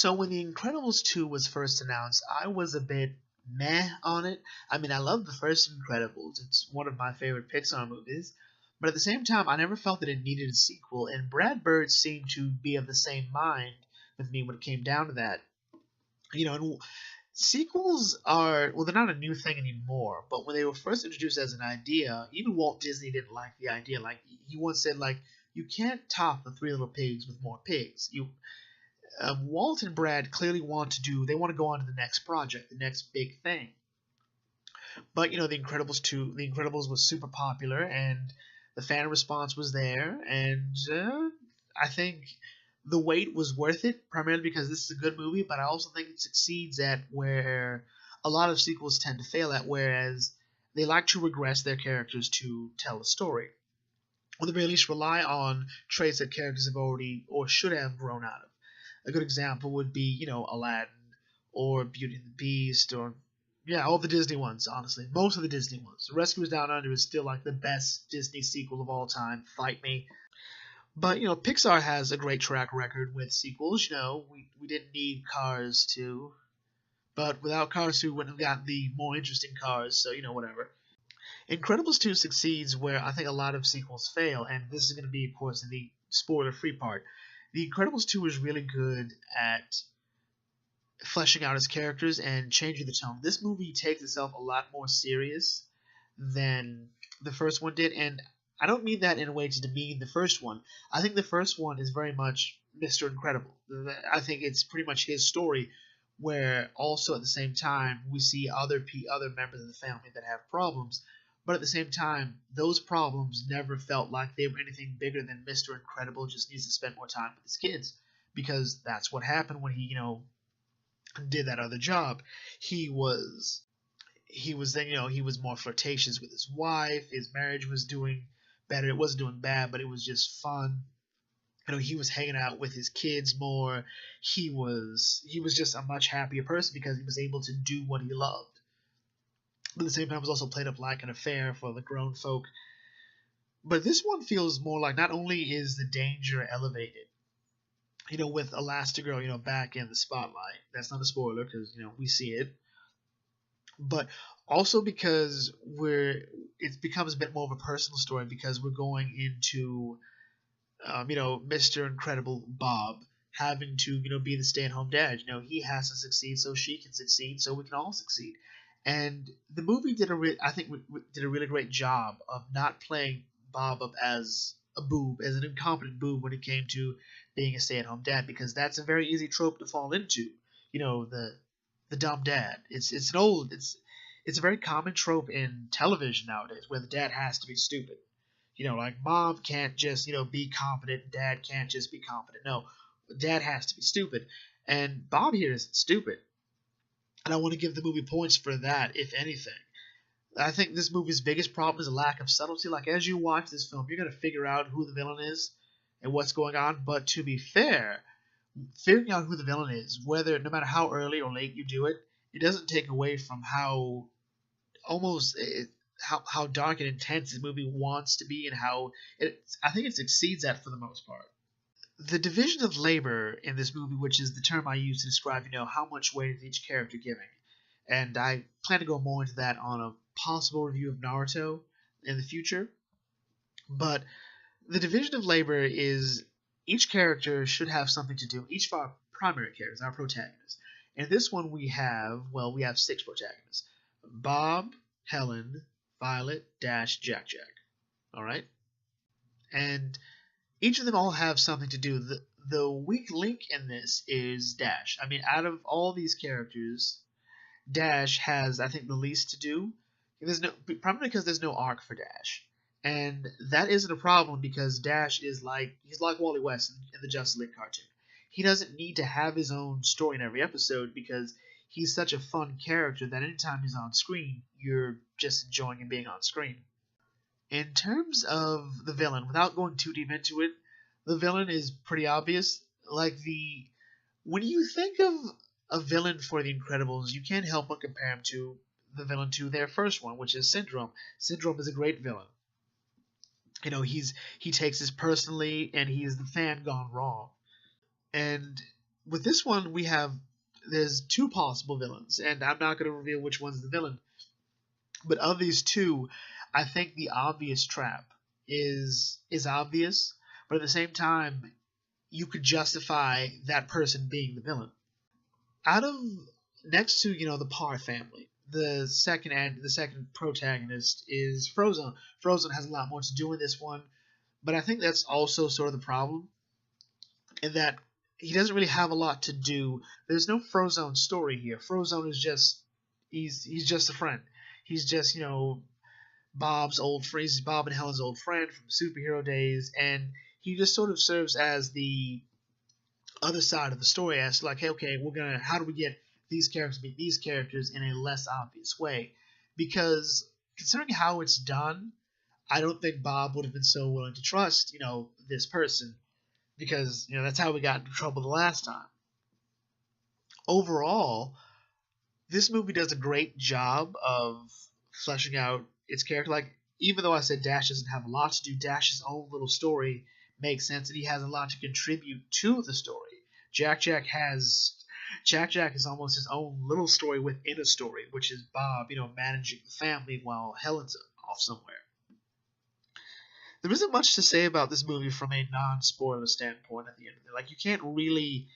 So when The Incredibles 2 was first announced, I was a bit meh on it. I mean, I love the first Incredibles. It's one of my favorite Pixar movies. But at the same time, I never felt that it needed a sequel, and Brad Bird seemed to be of the same mind with me when it came down to that. And sequels are, well, they're not a new thing anymore, but when they were first introduced as an idea, even Walt Disney didn't like the idea. Like, he once said, like, you can't top the Three Little Pigs with more pigs. Walt and Brad clearly they want to go on to the next project, the next big thing. But The Incredibles 2, The Incredibles was super popular, and the fan response was there, and I think the wait was worth it, primarily because this is a good movie, but I also think it succeeds at where a lot of sequels tend to fail at, whereas they like to regress their characters to tell a story. Or at the very least rely on traits that characters have already or should have grown out of. A good example would be, Aladdin or Beauty and the Beast or, yeah, all the Disney ones, honestly. Most of the Disney ones. Rescuers Down Under is still like the best Disney sequel of all time. Fight me. But, Pixar has a great track record with sequels. We didn't need Cars 2. But without Cars 2, we wouldn't have gotten the more interesting Cars, so, whatever. Incredibles 2 succeeds where I think a lot of sequels fail, and this is going to be, of course, in the spoiler-free part. The Incredibles 2 is really good at fleshing out its characters and changing the tone. This movie takes itself a lot more serious than the first one did, and I don't mean that in a way to demean the first one. I think the first one is very much Mr. Incredible. I think it's pretty much his story, where also at the same time we see other members of the family that have problems, but at the same time those problems never felt like they were anything bigger than Mr. Incredible just needs to spend more time with his kids, because that's what happened when he did that other job. He was then he was more flirtatious with his wife. His marriage was doing better. It wasn't doing bad, but it was just fun. He was hanging out with his kids more. He was just a much happier person because he was able to do what he loved. But at the same time, it was also played up like an affair for the grown folk. But this one feels more like not only is the danger elevated, with Elasta-Girl, back in the spotlight. That's not a spoiler because, we see it. But also because it becomes a bit more of a personal story because we're going into, Mr. Incredible Bob having to, be the stay-at-home dad. He has to succeed so she can succeed, so we can all succeed. And the movie did a really great job of not playing Bob up as a boob, as an incompetent boob when it came to being a stay-at-home dad, because that's a very easy trope to fall into. The dumb dad. It's a very common trope in television nowadays where the dad has to be stupid. Like mom can't just, be confident, dad can't just be confident. No, dad has to be stupid. And Bob here isn't stupid. And I want to give the movie points for that, if anything. I think this movie's biggest problem is a lack of subtlety. Like, as you watch this film, you're going to figure out who the villain is and what's going on. But to be fair, figuring out who the villain is, no matter how early or late you do it, it doesn't take away from how dark and intense this movie wants to be, and I think it succeeds at for the most part. The division of labor in this movie, which is the term I use to describe, how much weight is each character giving. And I plan to go more into that on a possible review of Naruto in the future. But the division of labor is each character should have something to do. Each of our primary characters, our protagonists. In this one we have 6 protagonists. Bob, Helen, Violet, Dash, Jack. Alright? And each of them all have something to do. The weak link in this is Dash. I mean, out of all these characters, Dash has, I think, the least to do. Probably because there's no arc for Dash. And that isn't a problem because Dash he's like Wally West in the Justice League cartoon. He doesn't need to have his own story in every episode because he's such a fun character that anytime he's on screen, you're just enjoying him being on screen. In terms of the villain, without going too deep into it, the villain is pretty obvious. When you think of a villain for The Incredibles, you can't help but compare him to the villain to their first one, which is Syndrome. Syndrome is a great villain. He takes this personally, and he is the fan gone wrong. And with this one, there's two possible villains, and I'm not going to reveal which one's the villain. But of these two, I think the obvious trap is obvious, but at the same time, you could justify that person being the villain. Out of next to the Parr family, the second protagonist is Frozone. Frozone has a lot more to do in this one, but I think that's also sort of the problem in that he doesn't really have a lot to do. There's no Frozone story here. Frozone is just he's just a friend. He's just Bob's old friend. He's Bob and Helen's old friend from superhero days, and he just sort of serves as the other side of the story, as like, hey, okay, how do we get these characters to be these characters in a less obvious way? Because considering how it's done, I don't think Bob would have been so willing to trust this person, because that's how we got into trouble the last time. Overall, this movie does a great job of fleshing out its character. Like, even though I said Dash doesn't have a lot to do, Dash's own little story makes sense, and he has a lot to contribute to the story. Jack Jack is almost his own little story within a story, which is Bob, managing the family while Helen's off somewhere. There isn't much to say about this movie from a non-spoiler standpoint at the end of it. Like, you can't really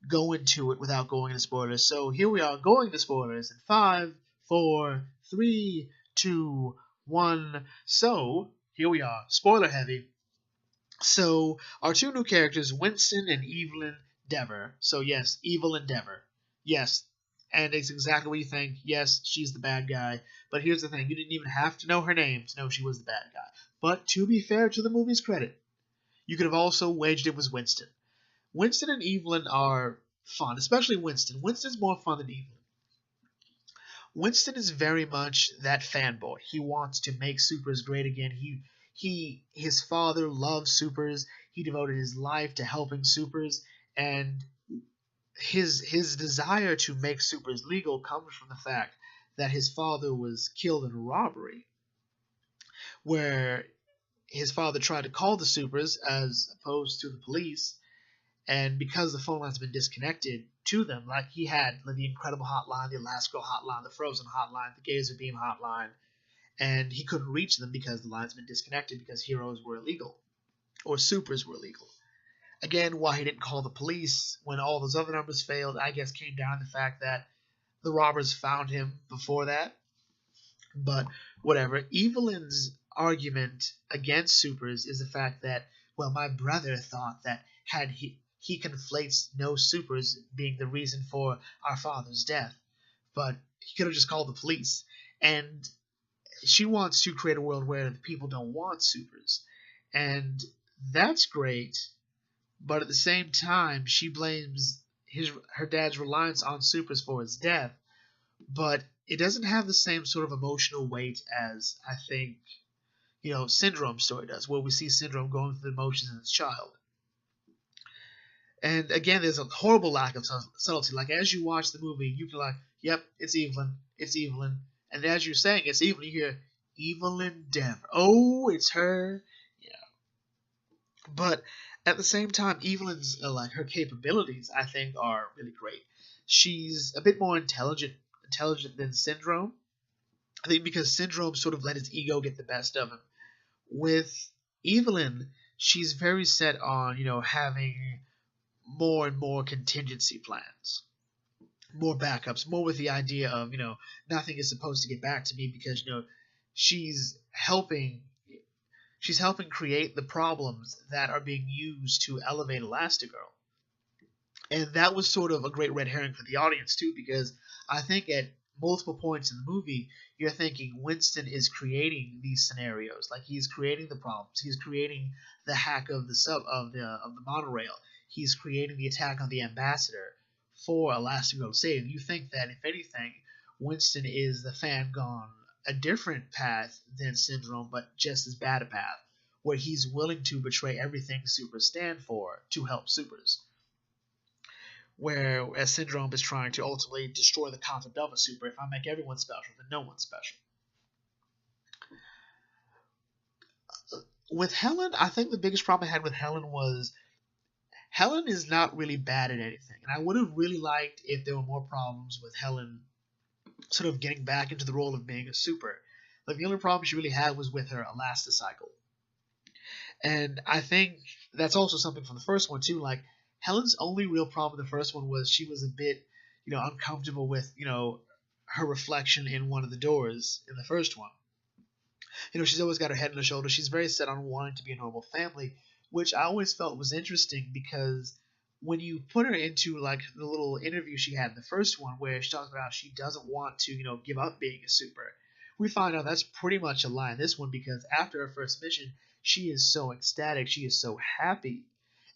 go into it without going into spoilers. So here we are going to spoilers in 5, 4, 3, 2, 1. So here we are, spoiler heavy. So our two new characters, Winston and Evelyn Dever. So yes, Evelyn Dever. Yes, and it's exactly what you think. Yes, she's the bad guy. But here's the thing: you didn't even have to know her name to know she was the bad guy. But to be fair to the movie's credit, you could have also waged it was Winston. Winston and Evelyn are fun, especially Winston. Winston's more fun than Evelyn. Winston is very much that fanboy. He wants to make supers great again. His father loves supers. He devoted his life to helping supers, and his desire to make supers legal comes from the fact that his father was killed in a robbery, where his father tried to call the supers as opposed to the police, and because the phone lines have been disconnected to them, like he had the Incredible Hotline, the Elasta-Girl Hotline, the Frozen Hotline, the Gazer Beam Hotline, and he couldn't reach them because the lines had been disconnected because heroes were illegal, or supers were illegal. Again, why he didn't call the police when all those other numbers failed, I guess came down to the fact that the robbers found him before that. But whatever. Evelyn's argument against supers is the fact that, well, my brother thought that had he conflates no supers being the reason for our father's death, but he could have just called the police. And she wants to create a world where the people don't want supers, and that's great. But at the same time, she blames her dad's reliance on supers for his death, but it doesn't have the same sort of emotional weight as I think Syndrome's story does, where we see Syndrome going through the motions as a child. And again, there's a horrible lack of subtlety. Like, as you watch the movie, you can like, yep, it's Evelyn, it's Evelyn. And as you're saying it's Evelyn, you hear Evelyn Dever. Oh, it's her. Yeah. But at the same time, Evelyn's her capabilities, I think, are really great. She's a bit more intelligent than Syndrome. I think because Syndrome sort of let his ego get the best of him. With Evelyn, she's very set on having more and more contingency plans, more backups, more with the idea of nothing is supposed to get back to me, because she's helping create the problems that are being used to elevate Elasta-Girl. And that was sort of a great red herring for the audience too, because I think at multiple points in the movie you're thinking Winston is creating these scenarios, like he's creating the problems, he's creating the hack of the monorail, he's creating the attack on the ambassador for Elasta-Girl to save. You think that if anything, Winston is the fan gone a different path than Syndrome, but just as bad a path, where he's willing to betray everything supers stand for to help supers. Whereas Syndrome is trying to ultimately destroy the concept of a super. If I make everyone special, then no one's special. With Helen, I think the biggest problem I had with Helen was Helen is not really bad at anything, and I would have really liked if there were more problems with Helen sort of getting back into the role of being a super. Like the only problem she really had was with her Elasticycle. And I think that's also something from the first one too. Like Helen's only real problem in the first one was she was a bit, uncomfortable with, her reflection in one of the doors in the first one. She's always got her head on her shoulder. She's very set on wanting to be a normal family, which I always felt was interesting because when you put her into like the little interview she had in the first one where she talks about how she doesn't want to, give up being a super, we find out that's pretty much a lie in this one because after her first mission, she is so ecstatic, she is so happy.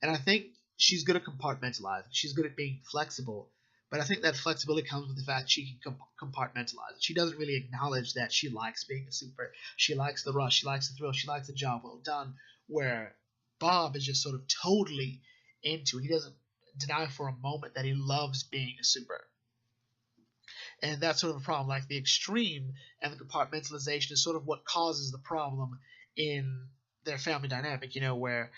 And I think she's good at compartmentalizing. She's good at being flexible. But I think that flexibility comes with the fact she can compartmentalize. She doesn't really acknowledge that she likes being a super. She likes the rush. She likes the thrill. She likes the job well done. Where Bob is just sort of totally into it. He doesn't deny for a moment that he loves being a super. And that's sort of a problem. Like the extreme and the compartmentalization is sort of what causes the problem in their family dynamic, where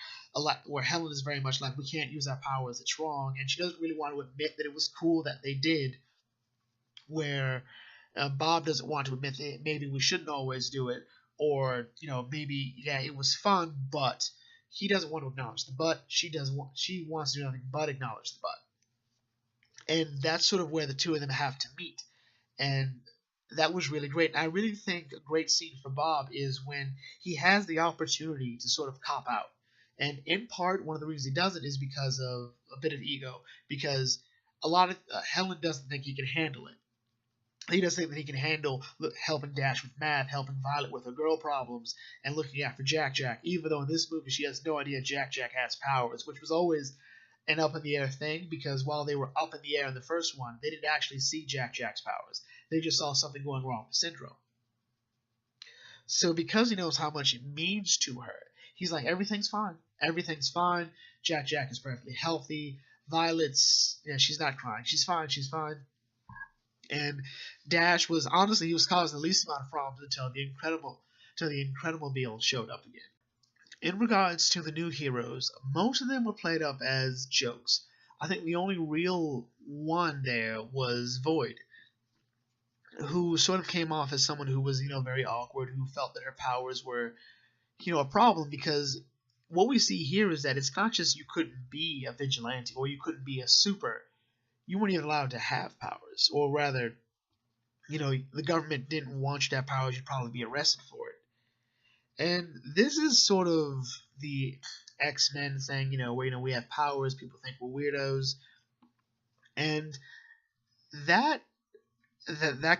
Helen is very much like we can't use our powers, it's wrong, and she doesn't really want to admit that it was cool that they did. Where Bob doesn't want to admit that maybe we shouldn't always do it, or maybe yeah it was fun, but he doesn't want to acknowledge the but. She wants to do nothing but acknowledge the but, and that's sort of where the two of them have to meet. And that was really great. And I really think a great scene for Bob is when he has the opportunity to sort of cop out. And in part, one of the reasons he doesn't is because of a bit of ego. Because a lot of Helen doesn't think he can handle it. He doesn't think that he can handle helping Dash with math, helping Violet with her girl problems, and looking after Jack Jack. Even though in this movie she has no idea Jack Jack has powers, which was always an up in the air thing because while they were up in the air in the first one, they didn't actually see Jack Jack's powers. They just saw something going wrong with Syndrome. So because he knows how much it means to her, he's like, everything's fine. Everything's fine. Jack Jack is perfectly healthy. Violet's, she's not crying. She's fine. She's fine. And Dash was, honestly, he was causing the least amount of problems until the Incredible showed up again. In regards to the new heroes, most of them were played up as jokes. I think the only real one there was Void, who sort of came off as someone who was, very awkward, who felt that her powers were, a problem because what we see here is that it's not just you couldn't be a vigilante or you couldn't be a super. You weren't even allowed to have powers, or rather, the government didn't want you to have powers. You'd probably be arrested for it. And this is sort of the X-Men thing, where we have powers, people think we're weirdos, and that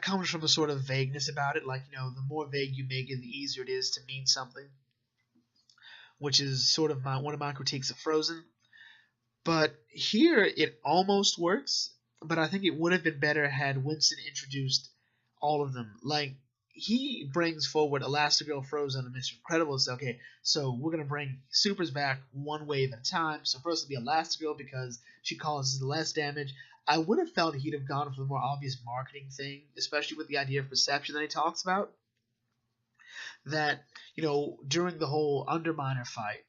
comes from a sort of vagueness about it. Like the more vague you make it, the easier it is to mean something, which is sort of one of my critiques of Frozen. But here it almost works, but I think it would have been better had Winston introduced all of them. Like he brings forward Elasta-Girl, Frozen, and Mr. Incredible and says, okay, so we're going to bring supers back one wave at a time. So first it'll be Elasta-Girl because she causes less damage. I would have felt he'd have gone for the more obvious marketing thing, especially with the idea of perception that he talks about. That, during the whole Underminer fight,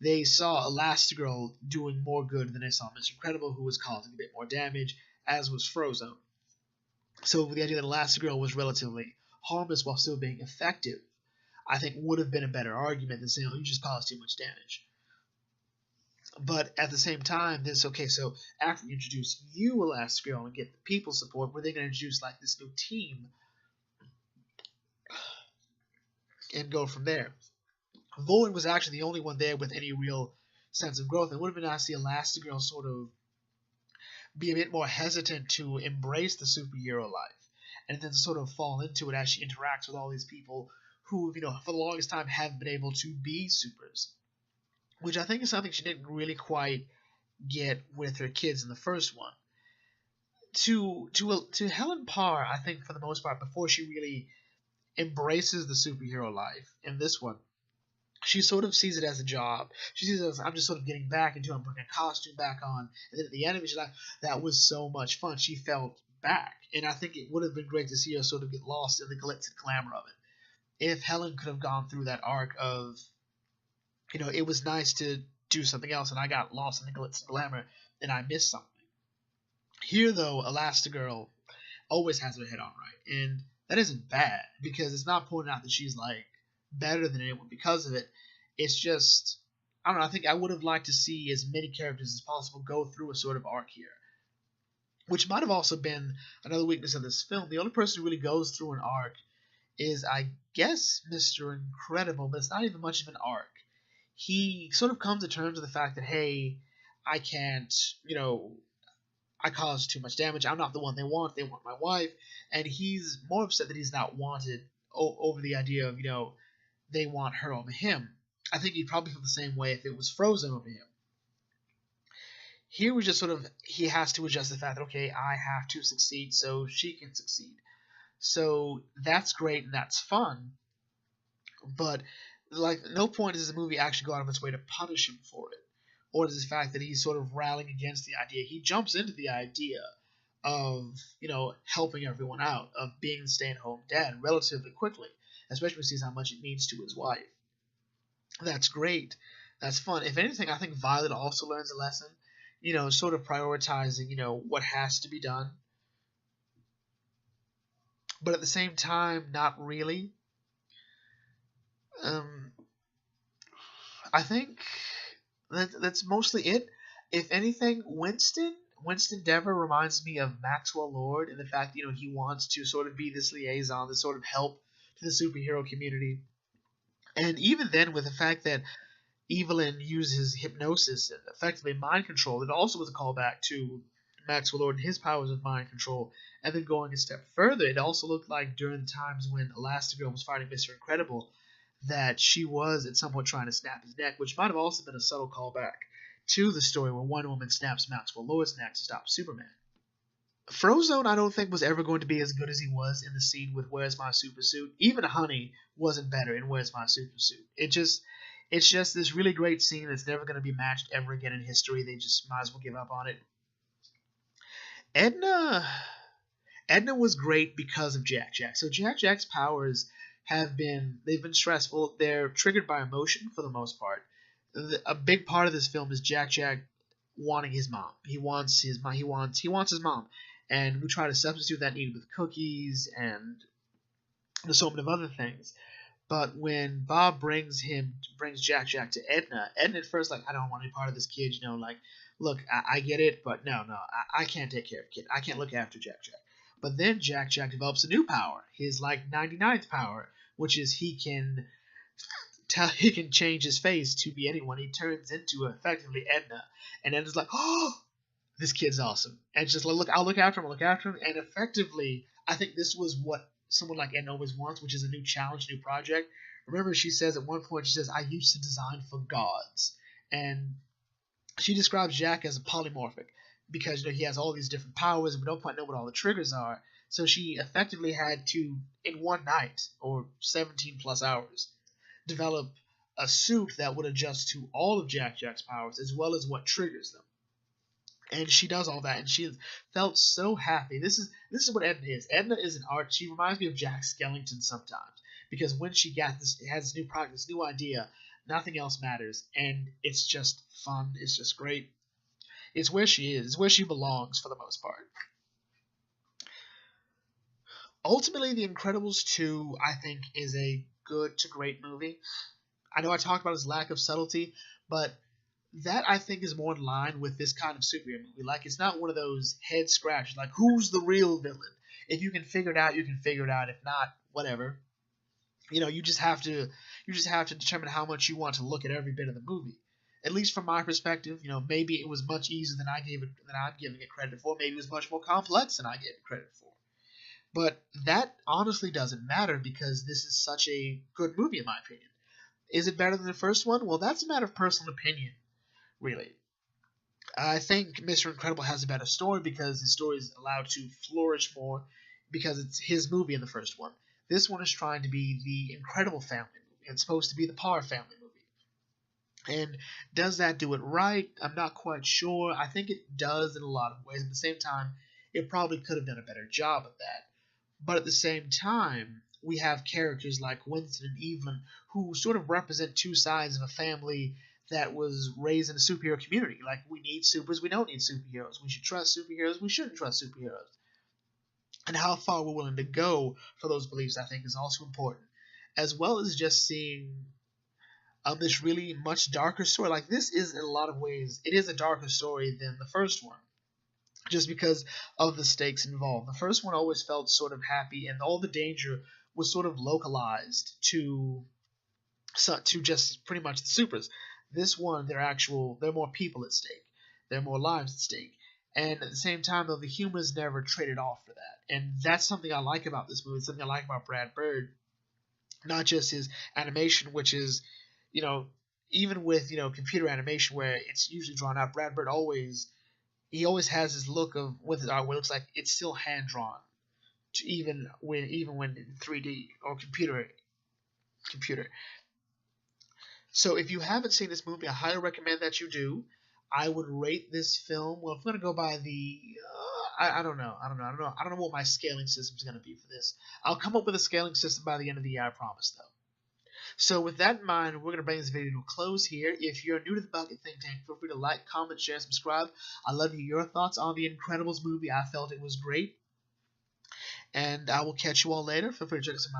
they saw Elasta-Girl doing more good than they saw Mr. Incredible, who was causing a bit more damage, as was Frozone. So the idea that Elasta-Girl was relatively harmless while still being effective, I think would have been a better argument than saying, oh, you just caused too much damage. But at the same time, okay, so after we introduce you, Elasta-Girl, and get the people support, we're then going to introduce like this new team and go from there. Void was actually the only one there with any real sense of growth. It would have been nice to see Elasta-Girl sort of be a bit more hesitant to embrace the superhero life and then sort of fall into it as she interacts with all these people who, for the longest time haven't been able to be supers. Which I think is something she didn't really quite get with her kids in the first one. To Helen Parr, I think for the most part, before she really embraces the superhero life in this one, she sort of sees it as a job. She sees it as, I'm just sort of getting back into it. I'm putting a costume back on. And then at the end of it, she's like, that was so much fun. She felt back. And I think it would have been great to see her sort of get lost in the glitz and glamour of it. If Helen could have gone through that arc of, it was nice to do something else, and I got lost in the glitz and glamour, and I missed something. Here, though, Elasta-Girl always has her head on right, and that isn't bad because it's not pointing out that she's like better than anyone because of it. It's just I don't know. I think I would have liked to see as many characters as possible go through a sort of arc here, which might have also been another weakness of this film. The only person who really goes through an arc is, I guess, Mr. Incredible, but it's not even much of an arc. He sort of comes to terms with the fact that, hey, I can't, I caused too much damage. I'm not the one they want. They want my wife. And he's more upset that he's not wanted over the idea of, they want her over him. I think he'd probably feel the same way if it was Frozen over him. Here we just sort of, he has to adjust the fact that, okay, I have to succeed so she can succeed. So that's great and that's fun. But, like, no point does the movie actually go out of its way to punish him for it. Or does the fact that he's sort of rallying against the idea. He jumps into the idea of, helping everyone out, of being the stay-at-home dad relatively quickly, especially when he sees how much it means to his wife. That's great. That's fun. If anything, I think Violet also learns a lesson, sort of prioritizing, what has to be done. But at the same time, not really. I think that's mostly it. If anything, Winston Dever reminds me of Maxwell Lord in the fact that, he wants to sort of be this liaison, this sort of help to the superhero community. And even then, with the fact that Evelyn uses hypnosis and effectively mind control, it also was a callback to Maxwell Lord and his powers of mind control. And then going a step further, it also looked like during the times when Elastigirl was fighting Mr. Incredible, that she was at some point trying to snap his neck, which might have also been a subtle callback to the story where Wonder Woman snaps Maxwell Lord's neck to stop Superman. Frozone, I don't think, was ever going to be as good as he was in the scene with Where's My Super Suit. Even Honey wasn't better in Where's My Super Suit. It's just this really great scene that's never going to be matched ever again in history. They just might as well give up on it. Edna was great because of Jack. So Jack's powers they've been stressful. They're triggered by emotion for the most part. A big part of this film is Jack wanting his mom. He wants his mom. And we try to substitute that need with cookies and so many other things. But when Bob brings Jack to Edna at first, like, I don't want any part of this kid, look, I get it, but no, I can't take care of a kid. I can't look after Jack. But then Jack develops a new power, his, 99th power, which is he can change his face to be anyone. He turns into, effectively, Edna. And Edna's like, oh, this kid's awesome. And it's just like, look, I'll look after him. And effectively, I think this was what someone like Edna always wants, which is a new challenge, new project. Remember, she says at one point, I used to design for gods. And she describes Jack as a polymorphic because, he has all these different powers and we don't quite know what all the triggers are. So she effectively had to, in one night, or 17 plus hours, develop a suit that would adjust to all of Jack's powers as well as what triggers them. And she does all that, and she felt so happy. This is what Edna is. Edna is an art. She reminds me of Jack Skellington sometimes, because when she has this new project, this new idea, nothing else matters, and it's just fun. It's just great. It's where she is. It's where she belongs for the most part. Ultimately, The Incredibles 2, I think, is a good to great movie. I know I talked about his lack of subtlety, but that, I think, is more in line with this kind of superhero movie. Like, it's not one of those head scratches, like, who's the real villain? If you can figure it out, you can figure it out. If not, whatever. You just have to determine how much you want to look at every bit of the movie. At least from my perspective, maybe it was much easier than I'm giving it credit for. Maybe it was much more complex than I gave it credit for. But that honestly doesn't matter because this is such a good movie, in my opinion. Is it better than the first one? Well, that's a matter of personal opinion, really. I think Mr. Incredible has a better story because the story is allowed to flourish more because it's his movie in the first one. This one is trying to be the Incredible family movie. It's supposed to be the Parr family movie. And does that do it right? I'm not quite sure. I think it does in a lot of ways. At the same time, it probably could have done a better job of that. But at the same time, we have characters like Winston and Evelyn who sort of represent two sides of a family that was raised in a superhero community. Like, we need supers, we don't need superheroes. We should trust superheroes, we shouldn't trust superheroes. And how far we're willing to go for those beliefs, I think, is also important. As well as just seeing this really much darker story. Like, this is, in a lot of ways, it is a darker story than the first one, just because of the stakes involved. The first one always felt sort of happy, and all the danger was sort of localized to just pretty much the supers. This one, there are more people at stake. There are more lives at stake. And at the same time, though, the humor is never traded off for that. And that's something I like about this movie. It's something I like about Brad Bird. Not just his animation, which is, you know, even with, computer animation where it's usually drawn out, Brad Bird always has this look of with his art where it looks like it's still hand drawn, even when in 3D or computer. So if you haven't seen this movie, I highly recommend that you do. I would rate this film. Well, if I'm gonna go by the, I don't know, I don't know what my scaling system is gonna be for this. I'll come up with a scaling system by the end of the year, I promise, though. So with that in mind, we're gonna bring this video to a close here. If you're new to the Bucket Think Tank, feel free to like, comment, share, subscribe. I love to hear your thoughts on the Incredibles movie. I felt it was great, and I will catch you all later. Feel free to check us out.